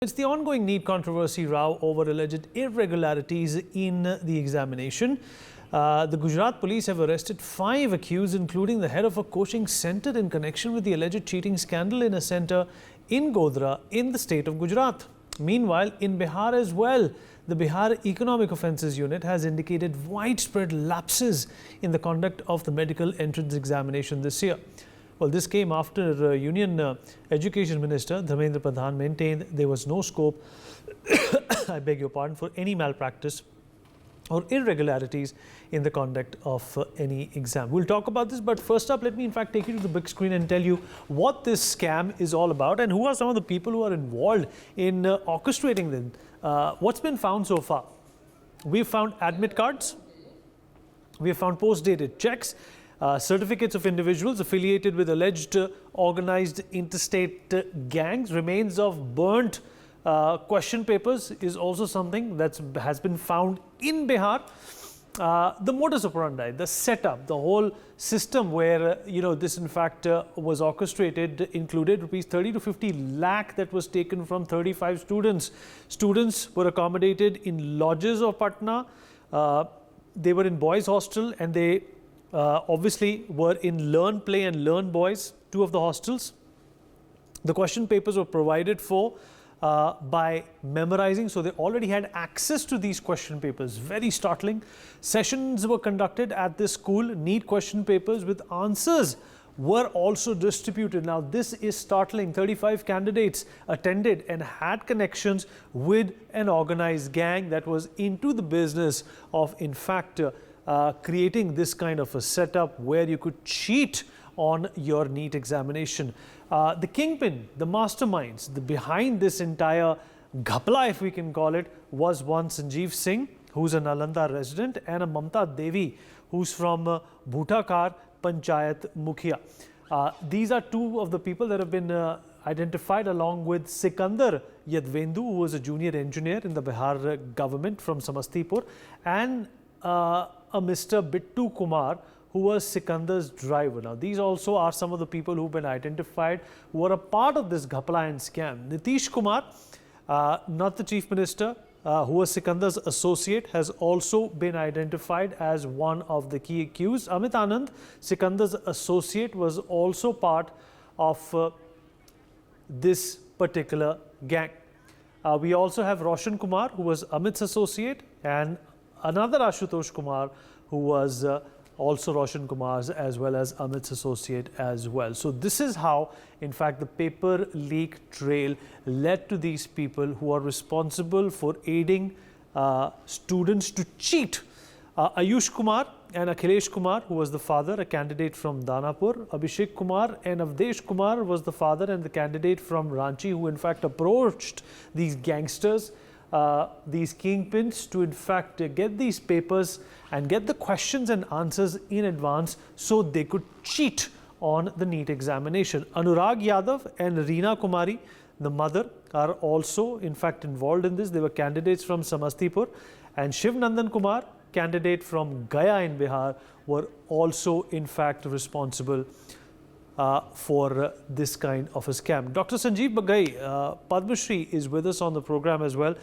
It's the ongoing Neet controversy row over alleged irregularities in the examination. The Gujarat police have arrested 5 accused, including the head of a coaching centre in connection with the alleged cheating scandal in a centre in Godhra in the state of Gujarat. Meanwhile, in Bihar as well, the Bihar Economic Offences Unit has indicated widespread lapses in the conduct of the medical entrance examination this year. Well, this came after Union Education Minister Dharmendra Pradhan maintained there was no scope, I beg your pardon, for any malpractice or irregularities in the conduct of any exam. We'll talk about this, but first up, let me in fact take you to the big screen and tell you what this scam is all about and who are some of the people who are involved in orchestrating them. What's been found so far? We've found admit cards, we've found post-dated checks, certificates of individuals affiliated with alleged organized interstate gangs. Remains of burnt question papers is also something that has been found in Bihar. The modus operandi, the setup, the whole system where this in fact was orchestrated included rupees 30 to 50 lakh that was taken from 35 students. Students were accommodated in lodges of Patna. They were in boys' hostel and they obviously were in Learn, Play and Learn Boys, 2 of the hostels. The question papers were provided for by memorizing, so they already had access to these question papers. Very startling. Sessions were conducted at this school. Neat question papers with answers were also distributed. Now this is startling. 35 candidates attended and had connections with an organized gang that was into the business of in fact creating this kind of a setup where you could cheat on your NEET examination. The kingpin, the masterminds, behind this entire ghapla, if we can call it, was one Sanjeev Singh, who's a Nalanda resident, and a Mamta Devi, who's from Bhutakar Panchayat Mukhia. These are 2 of the people that have been identified, along with Sikandar Yadvendu, who was a junior engineer in the Bihar government from Samastipur, and a Mr. Bittu Kumar, who was Sikandar's driver. Now, these also are some of the people who've been identified who are a part of this ghapla and scam. Nitish Kumar, not the chief minister, who was Sikandar's associate, has also been identified as one of the key accused. Amit Anand, Sikandar's associate, was also part of this particular gang. We also have Roshan Kumar, who was Amit's associate, and another Ashutosh Kumar, who was also Roshan Kumar's as well as Amit's associate as well. So this is how, in fact, the paper leak trail led to these people who are responsible for aiding students to cheat. Ayush Kumar and Akhilesh Kumar, who was the father, a candidate from Danapur. Abhishek Kumar and Avdesh Kumar was the father and the candidate from Ranchi, who in fact approached these gangsters, these kingpins, to in fact get these papers and get the questions and answers in advance so they could cheat on the NEET examination. Anurag Yadav and Reena Kumari, the mother, are also in fact involved in this. They were candidates from Samastipur, and Shiv Nandan Kumar, candidate from Gaya in Bihar, were also in fact responsible for this kind of a scam. Dr. Sanjeev Bagai, Padma Shri, is with us on the program as well.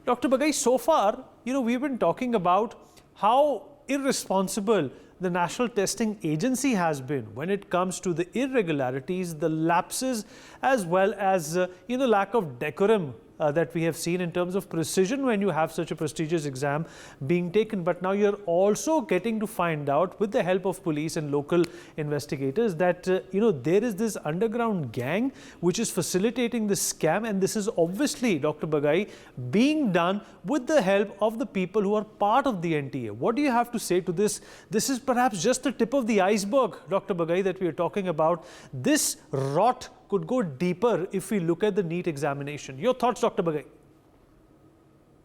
Dr. Bagai, so far, we've been talking about how irresponsible the National Testing Agency has been when it comes to the irregularities, the lapses, as well as lack of decorum that we have seen in terms of precision when you have such a prestigious exam being taken. But now you're also getting to find out, with the help of police and local investigators, that there is this underground gang which is facilitating this scam, and this is obviously, Dr. Bagai, being done with the help of the people who are part of the NTA. What do you have to say to this? This is perhaps just the tip of the iceberg, Dr. Bagai, that we are talking about. This rot could go deeper if we look at the NEET examination. Your thoughts, Dr. Bagai?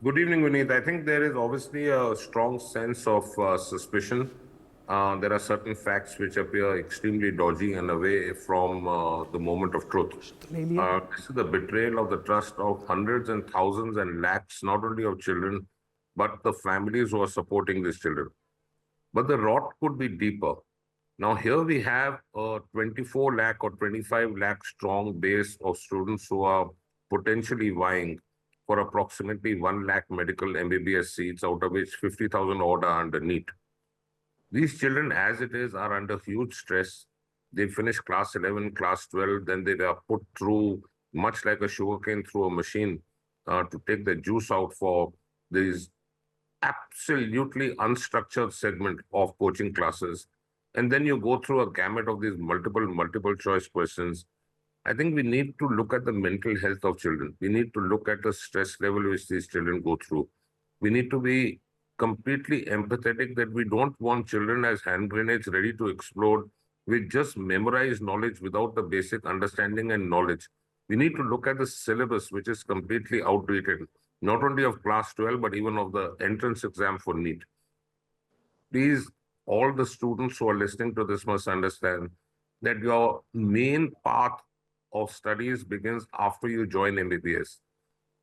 Good evening, Vineet. I think there is obviously a strong sense of suspicion. There are certain facts which appear extremely dodgy and away from the moment of truth. This is the betrayal of the trust of hundreds and thousands and lakhs, not only of children, but the families who are supporting these children. But the rot could be deeper. Now, here we have a 24 lakh or 25 lakh strong base of students who are potentially vying for approximately 1 lakh medical MBBS seats, out of which 50,000 odd are under Neet. These children, as it is, are under huge stress. They finish class 11, class 12, then they are put through, much like a sugarcane through a machine, to take the juice out for these absolutely unstructured segment of coaching classes. And then you go through a gamut of these multiple choice questions. I think we need to look at the mental health of children. We need to look at the stress level which these children go through. We need to be completely empathetic that we don't want children as hand grenades ready to explode with just memorized knowledge without the basic understanding and knowledge. We need to look at the syllabus, which is completely outdated, not only of class 12, but even of the entrance exam for Neet. Please, all the students who are listening to this must understand that your main path of studies begins after you join MBBS.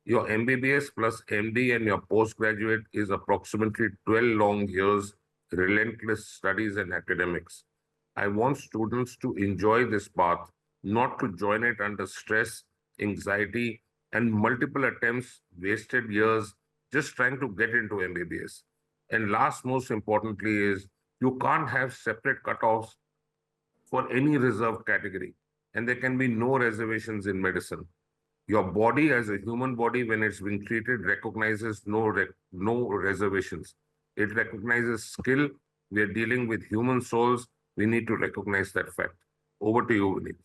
Your MBBS plus MD and your postgraduate is approximately 12 long years, relentless studies and academics. I want students to enjoy this path, not to join it under stress, anxiety, and multiple attempts, wasted years, just trying to get into MBBS. And last, most importantly, is you can't have separate cutoffs for any reserved category. And there can be no reservations in medicine. Your body as a human body, when it's being treated, recognizes no reservations. It recognizes skill. We are dealing with human souls. We need to recognize that fact. Over to you, Neet.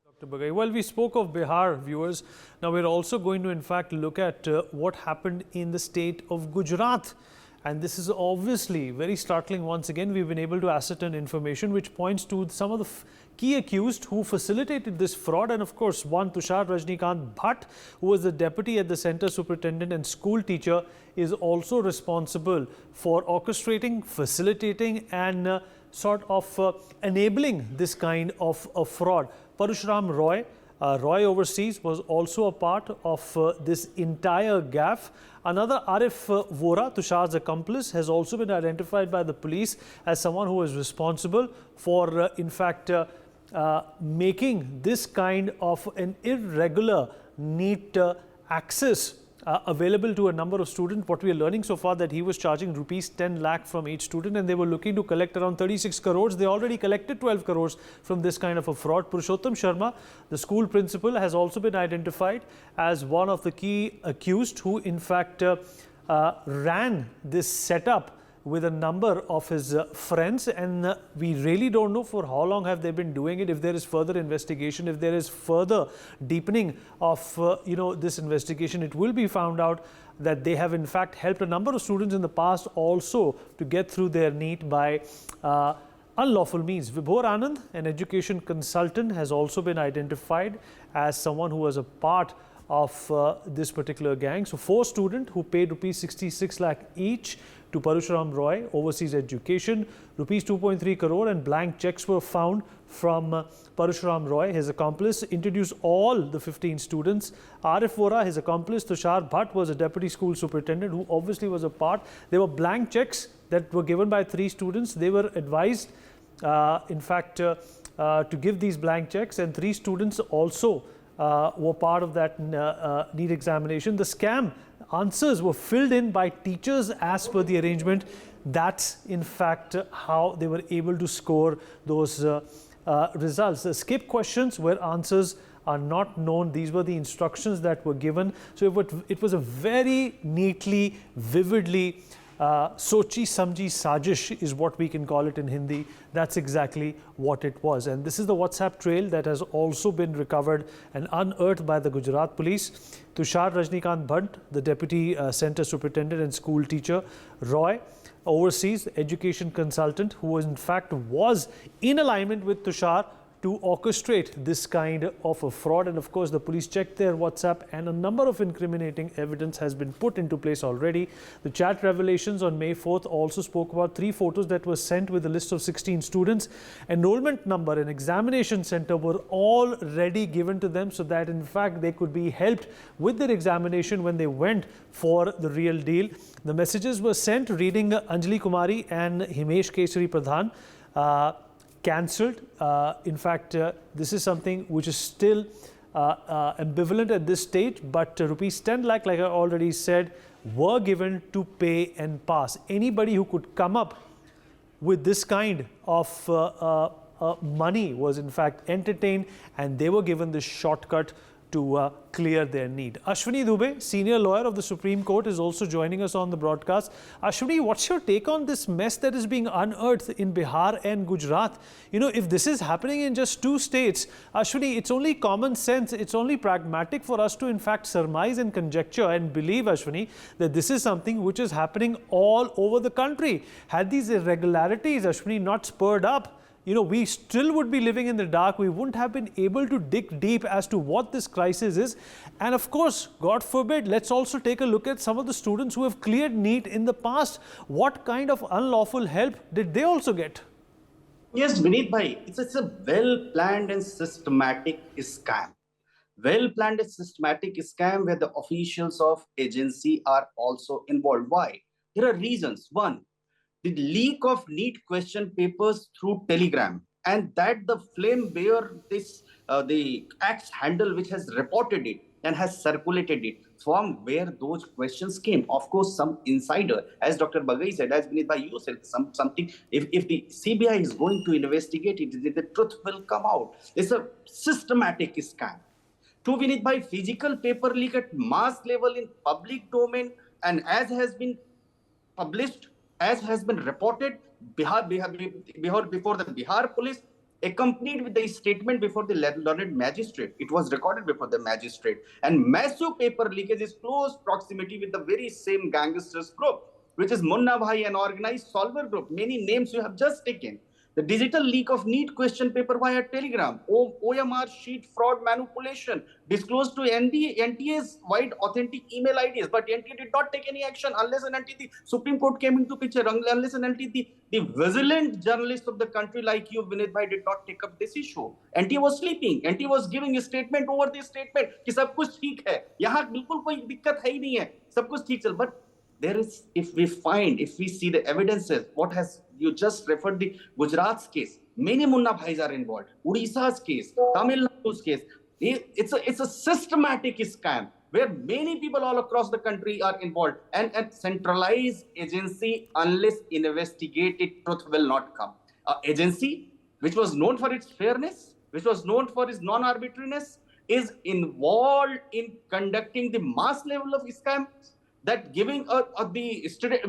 Dr. Bagai. Well, we spoke of Bihar, viewers. Now we're also going to, in fact, look at what happened in the state of Gujarat. And this is obviously very startling. Once again, we've been able to ascertain information which points to some of the key accused who facilitated this fraud. And of course, one, Tushar Rajnikant Bhatt, who was the deputy at the center superintendent and school teacher, is also responsible for orchestrating, facilitating and sort of enabling this kind of fraud. Parashuram Roy, overseas, was also a part of this entire gaffe. Another Arif Vora, Tushar's accomplice, has also been identified by the police as someone who was responsible for, in fact, making this kind of an irregular NEET access available to a number of students. What we are learning so far, that he was charging rupees 10 lakh from each student, and they were looking to collect around 36 crores. They already collected 12 crores from this kind of a fraud. Purushottam Sharma, the school principal, has also been identified as one of the key accused who in fact ran this setup with a number of his friends, and we really don't know for how long have they been doing it. If there is further investigation, if there is further deepening of this investigation, it will be found out that they have in fact helped a number of students in the past also to get through their NEET by unlawful means. Vibhor Anand, an education consultant, has also been identified as someone who was a part of this particular gang. So 4 students who paid rupees 66 lakh each to Parashuram Roy, overseas education, rupees 2.3 crore and blank checks were found from Parashuram Roy. His accomplice introduced all the 15 students. Arif Vora, his accomplice, Tushar Bhatt, was a deputy school superintendent who obviously was a part. There were blank checks that were given by 3 students. They were advised, in fact, to give these blank checks, and 3 students also were part of that NEET examination. The scam answers were filled in by teachers as per the arrangement. That's in fact how they were able to score those results. The skip questions where answers are not known. These were the instructions that were given. So it was a very neatly, vividly Sochi Samji Sajish is what we can call it in Hindi. That's exactly what it was. And this is the WhatsApp trail that has also been recovered and unearthed by the Gujarat police. Tushar Rajnikant Bhatt, the deputy center superintendent and school teacher. Roy, overseas education consultant, who in fact was in alignment with Tushar to orchestrate this kind of a fraud. And of course, the police checked their WhatsApp and a number of incriminating evidence has been put into place already. The chat revelations on May 4th also spoke about 3 photos that were sent with a list of 16 students. Enrollment number and examination center were already given to them so that in fact they could be helped with their examination when they went for the real deal. The messages were sent reading Anjali Kumari and Himesh Kesari Pradhan. Cancelled. In fact, this is something which is still ambivalent at this stage, but rupees 10 lakh, like I already said, were given to pay and pass. Anybody who could come up with this kind of money was in fact entertained, and they were given this shortcut to clear their need. Ashwini Dubey, senior lawyer of the Supreme Court, is also joining us on the broadcast. Ashwini, what's your take on this mess that is being unearthed in Bihar and Gujarat? You know, if this is happening in just 2 states, Ashwini, it's only common sense, it's only pragmatic for us to in fact surmise and conjecture and believe, Ashwini, that this is something which is happening all over the country. Had these irregularities, Ashwini, not spurred up, you know, we still would be living in the dark. We wouldn't have been able to dig deep as to what this crisis is. And of course, God forbid, let's also take a look at some of the students who have cleared NEET in the past. What kind of unlawful help did they also get? Yes, Vineet bhai, it's a well-planned and systematic scam. Well-planned and systematic scam where the officials of agency are also involved. Why? There are reasons. One, the leak of NEET question papers through Telegram, and that the flame bear this the Axe handle which has reported it and has circulated it, from where those questions came. Of course, some insider, as Dr. Bagai said, as Vineet bhai you said, something. If the CBI is going to investigate it, the truth will come out. It's a systematic scam. To Vineet bhai, physical paper leak at mass level in public domain, and as has been published, as has been reported, before the Bihar police, accompanied with the statement before the learned magistrate. It was recorded before the magistrate. And massive paper leakage is close proximity with the very same gangsters group, which is Munna Bhai, an organized solver group. Many names you have just taken. The digital leak of NEET question paper via Telegram, OMR sheet fraud manipulation, disclosed to NTA's wide authentic email IDs, but NTA did not take any action unless and until the Supreme Court came into picture, unless and until the vigilant journalists of the country like you, Vineet bhai, did not take up this issue. NTA was sleeping. NTA was giving a statement over the statement कि सब कुछ ठीक है, यहाँ बिल्कुल कोई दिक्कत है ही नहीं है, सब कुछ ठीक चल. But there is, if we see the evidences, what has you just referred the Gujarat's case, many Munna Bhais are involved. Odisha's case, Tamil Nadu's case. It's a systematic scam where many people all across the country are involved, and centralized agency, unless investigated, truth will not come. Agency which was known for its fairness, which was known for its non-arbitrariness, is involved in conducting the mass level of scams, that giving the student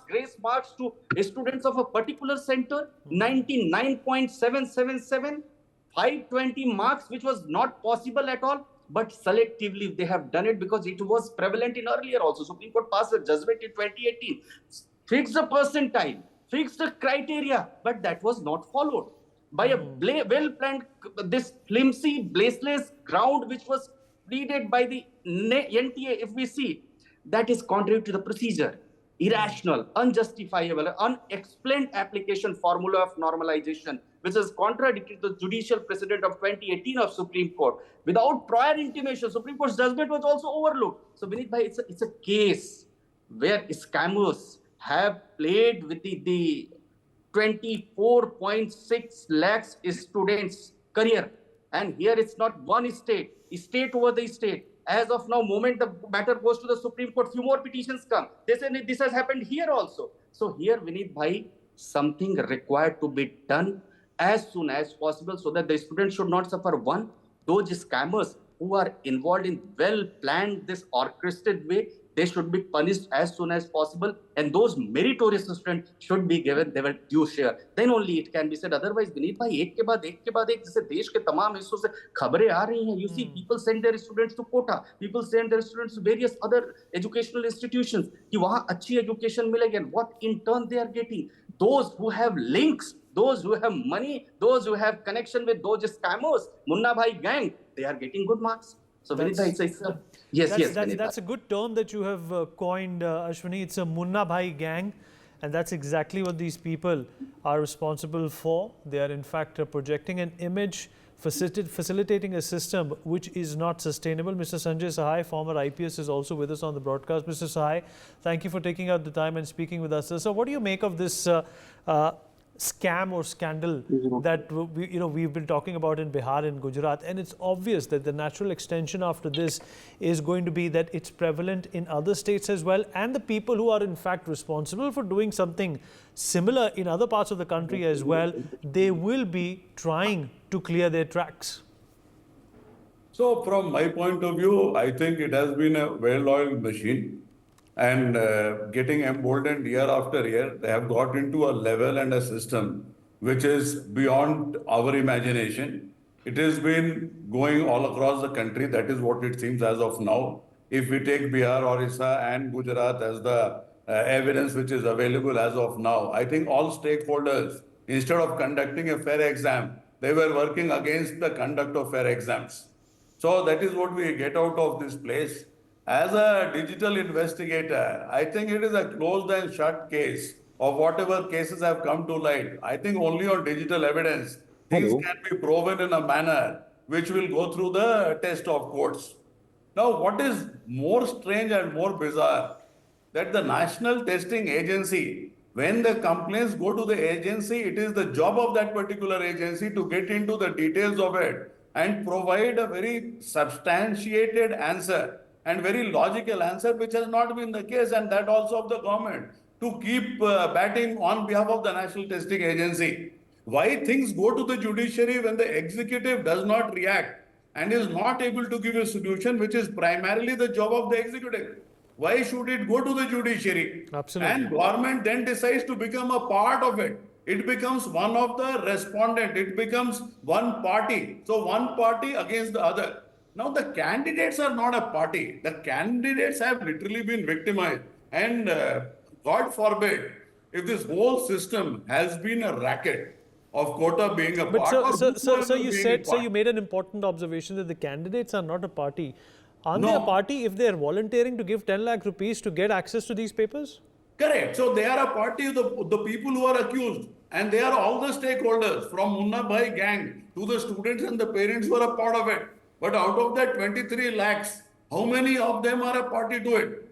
grace marks to students of a particular center, 99.777, 520 marks, which was not possible at all, but selectively they have done it because it was prevalent in earlier also. Supreme Court passed a judgment in 2018, fixed the percentile, fixed the criteria, but that was not followed by a well-planned, this flimsy, baseless ground which was pleaded by the NTA, if we see. That is contrary to the procedure, irrational, unjustifiable, unexplained application formula of normalization, which is contradictory to the judicial precedent of 2018 of Supreme Court. Without prior intimation, Supreme Court's judgment was also overlooked. So, Vineet bhai, it's a case where scammers have played with the 24.6 lakhs students' career. And here it's not one state over the state. As of now, moment the matter goes to the Supreme Court, few more petitions come. They say this has happened here also. So here, Vineet bhai, something required to be done as soon as possible so that the students should not suffer. One, those scammers who are involved in well-planned, this orchestrated way, they should be punished as soon as possible, and those meritorious students should be given their due share. Then only it can be said. Otherwise, Vineet bhai, एक के बाद एक जैसे देश के तमाम हिस्सों से खबरें आ रही हैं. You see, people send their students to Kota, people send their students to various other educational institutions कि वहाँ अच्छी education मिलेगी. And what in turn they are getting? Those who have links, those who have money, those who have connection with those scammers, Munna Bhai gang, they are getting good marks. So Vineet bhai, that's a good term that you have coined, Ashwini. It's a Munna Bhai gang, and that's exactly what these people are responsible for. They are in fact projecting an image, facilitating a system which is not sustainable. Mr. Sanjay Sahai, former IPS, is also with us on the broadcast. Mr. Sahai, thank you for taking out the time and speaking with us. So what do you make of this scam or scandal that we've been talking about in Bihar and Gujarat, and it's obvious that the natural extension after this is going to be that it's prevalent in other states as well, and the people who are in fact responsible for doing something similar in other parts of the country as well, they will be trying to clear their tracks. So from my point of view, I think it has been a well-oiled machine, and getting emboldened year after year, they have got into a level and a system which is beyond our imagination. It has been going all across the country. That is what it seems as of now. If we take Bihar, Orissa and Gujarat as the evidence which is available as of now, I think all stakeholders, instead of conducting a fair exam, they were working against the conduct of fair exams. So that is what we get out of this place. As a digital investigator, I think it is a closed and shut case of whatever cases have come to light. I think only on digital evidence, things can be proven in a manner which will go through the test of courts. Now, what is more strange and more bizarre, that the National Testing Agency, when the complaints go to the agency, it is the job of that particular agency to get into the details of it and provide a very substantiated answer and very logical answer, which has not been the case, and that also of the government, to keep batting on behalf of the National Testing Agency. Why things go to the judiciary when the executive does not react and is not able to give a solution, which is primarily the job of the executive? Why should it go to the judiciary? Absolutely. And government then decides to become a part of it. It becomes one of the respondent. It becomes one party. So one party against the other. Now the candidates are not a party. The candidates have literally been victimized. And God forbid, if this whole system has been a racket of quota being a part of... So you made an important observation that the candidates are not a party. Aren't they a party if they are volunteering to give 10 lakh rupees to get access to these papers? Correct. So they are a party of the people who are accused, and they are all the stakeholders from Munna Bhai gang to the students and the parents who are a part of it. But out of that 23 lakhs, how many of them are a party to it?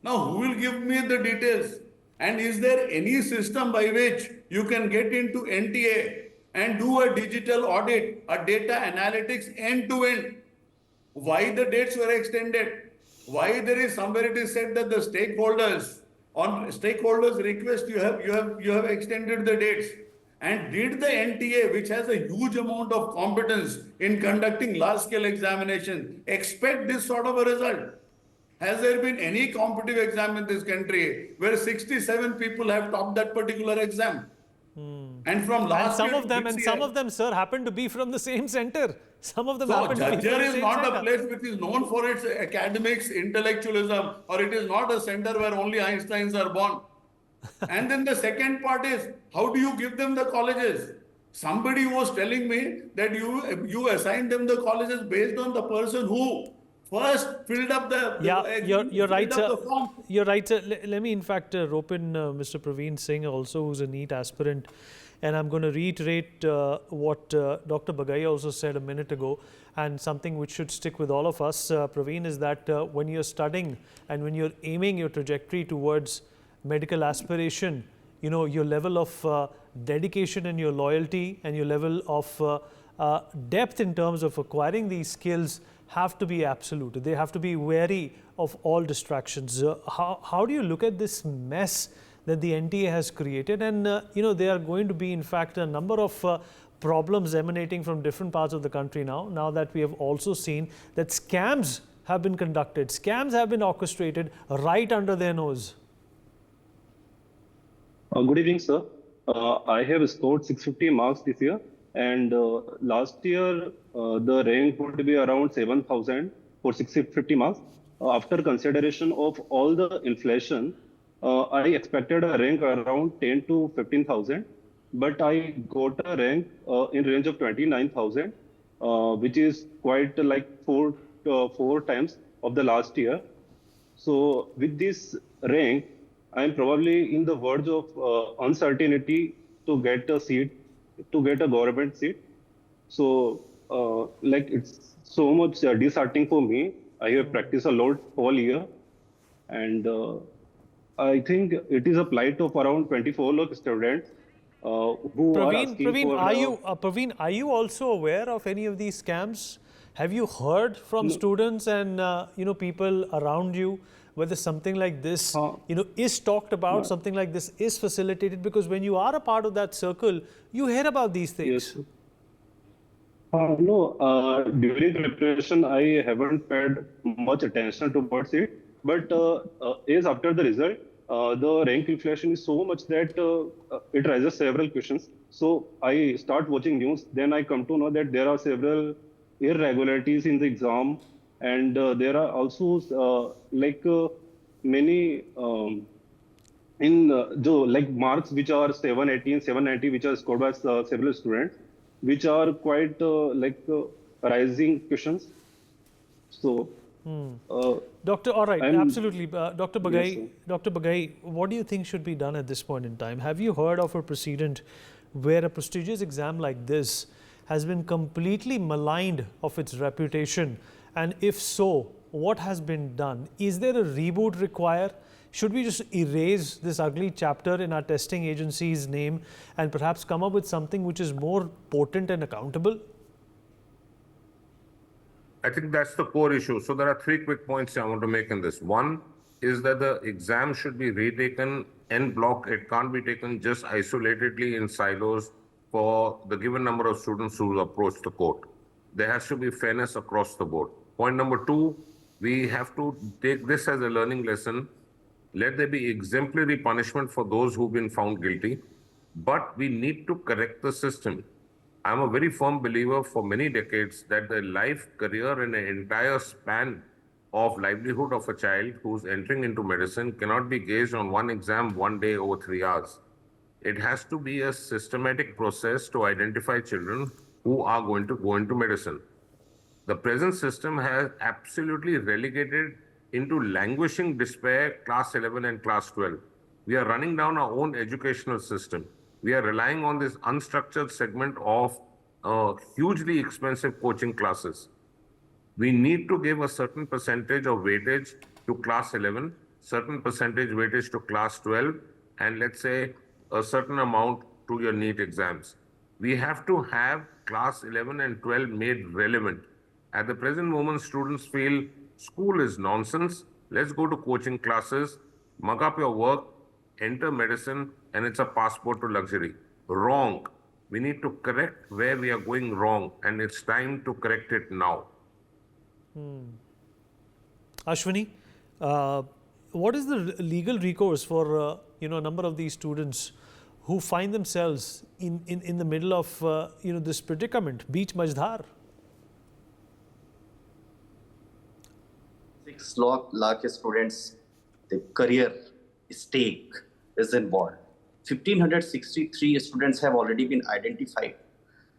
Now, who will give me the details? And is there any system by which you can get into NTA and do a digital audit, a data analytics end to end? Why the dates were extended? Why there is somewhere it is said that the stakeholders, on stakeholders' request, you have extended the dates. And did the NTA, which has a huge amount of competence in conducting large-scale examinations, expect this sort of a result? Has there been any competitive exam in this country where 67 people have topped that particular exam? And from last and year, some of them, sir, happen to be from the same center. Some of them happen to be from the Jhajjar same is not center. a place which is known for its academics, intellectualism, or it is not a center where only Einsteins are born. And then the second part is, how do you give them the colleges? Somebody was telling me that you assign them the colleges based on the person who first filled up You're right, sir. form. You're right, sir. Let me, in fact, rope in Mr. Praveen Singh also, who's a Neet aspirant. And I'm going to reiterate what Dr. Bagai also said a minute ago, and something which should stick with all of us, Praveen, is that when you're studying and when you're aiming your trajectory towards medical aspiration, you know, your level of dedication and your loyalty and your level of depth in terms of acquiring these skills have to be absolute. They have to be wary of all distractions. How do you look at this mess that the NTA has created? And, you know, there are going to be, in fact, a number of problems emanating from different parts of the country now that we have also seen that scams have been conducted, scams have been orchestrated right under their nose. Good evening, sir. I have scored 650 marks this year, and last year the rank would be around 7,000 for 650 marks. After consideration of all the inflation, I expected a rank around 10 to 15,000, but I got a rank in range of 29,000, which is quite like four times of the last year. So with this rank, I am probably in the verge of uncertainty to get a seat, to get a government seat. So like it's so much disheartening for me. I have practiced a lot all year, and I think it is a plight of around 24 lakh students who are asking for. Praveen, are you also aware of any of these scams? Have you heard from students and people around you whether something like this is talked about, something like this is facilitated? Because when you are a part of that circle, you hear about these things. Yes. No, during preparation, I haven't paid much attention towards it. But is after the result, the rank inflation is so much that it raises several questions. So I start watching news. Then I come to know that there are several irregularities in the exam, and there are also many like marks which are 780 and 790, which are scored by several students, which are quite rising questions. So, Doctor, all right, absolutely. Dr. Bagai, Yes, Dr. Bagai, what do you think should be done at this point in time? Have you heard of a precedent where a prestigious exam like this has been completely maligned of its reputation? And if so, what has been done? Is there a reboot required? Should we just erase this ugly chapter in our testing agency's name and perhaps come up with something which is more potent and accountable? I think that's the core issue. So there are three quick points I want to make in this. One is that the exam should be retaken en bloc. It can't be taken just isolatedly in silos for the given number of students who approach the court. There has to be fairness across the board. Point number two, we have to take this as a learning lesson. Let there be exemplary punishment for those who've been found guilty, but we need to correct the system. I'm a very firm believer for many decades that the life, career, and an entire span of livelihood of a child who's entering into medicine cannot be gauged on one exam, one day over 3 hours. It has to be a systematic process to identify children who are going to go into medicine. The present system has absolutely relegated into languishing despair class 11 and class 12. We are running down our own educational system. We are relying on this unstructured segment of hugely expensive coaching classes. We need to give a certain percentage of weightage to class 11, certain percentage weightage to class 12, and let's say a certain amount to your NEET exams. We have to have class 11 and 12 made relevant. At the present moment, students feel school is nonsense. Let's go to coaching classes, mug up your work, enter medicine, and it's a passport to luxury. Wrong. We need to correct where we are going wrong, and it's time to correct it now. Ashwini, what is the legal recourse for a number of these students who find themselves in the middle of this predicament, beach Majdhar? 6 lakh students, the career stake is involved. 1,563 students have already been identified,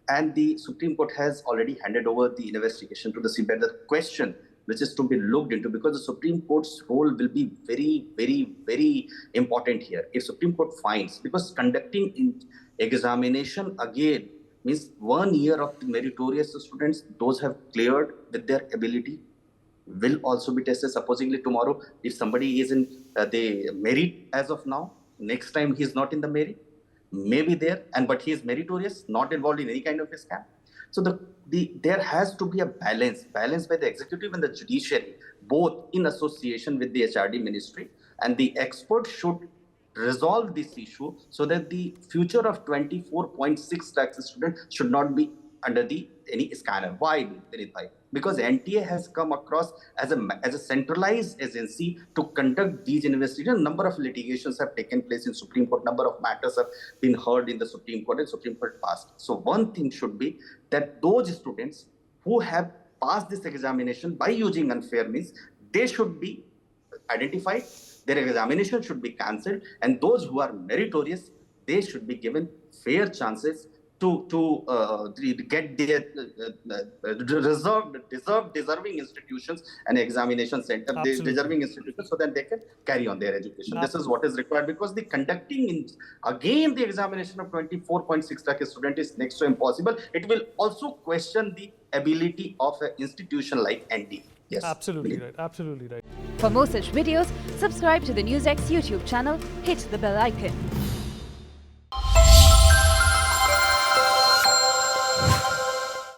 and the Supreme Court has already handed over the investigation to the CBI. The question which is to be looked into, because the Supreme Court's role will be very, very, very important here. If Supreme Court finds, because conducting examination again means 1 year of the meritorious students, those have cleared with their ability, will also be tested. Supposedly tomorrow, if somebody is in the merit as of now, next time he is not in the merit, may be there, but he is meritorious, not involved in any kind of a scam. So there has to be a balance by the executive and the judiciary, both in association with the HRD ministry, and the experts should resolve this issue so that the future of 24.6 lakhs students should not be under any scanner. Why, Neet bhai? Because NTA has come across as a centralized agency to conduct these investigations. Number of litigations have taken place in Supreme Court. Number of matters have been heard in the Supreme Court, and Supreme Court passed. So one thing should be that those students who have passed this examination by using unfair means, they should be identified, their examination should be cancelled, and those who are meritorious, they should be given fair chances to get their deserving institutions and examination center, deserving institutions, so that they can carry on their education. This is what is required, because the conducting again the examination of 24.6 lakh students is next to impossible. It will also question the ability of an institution like NTA. Yes, absolutely right. Absolutely right. For more such videos, subscribe to the NewsX YouTube channel, hit the bell icon.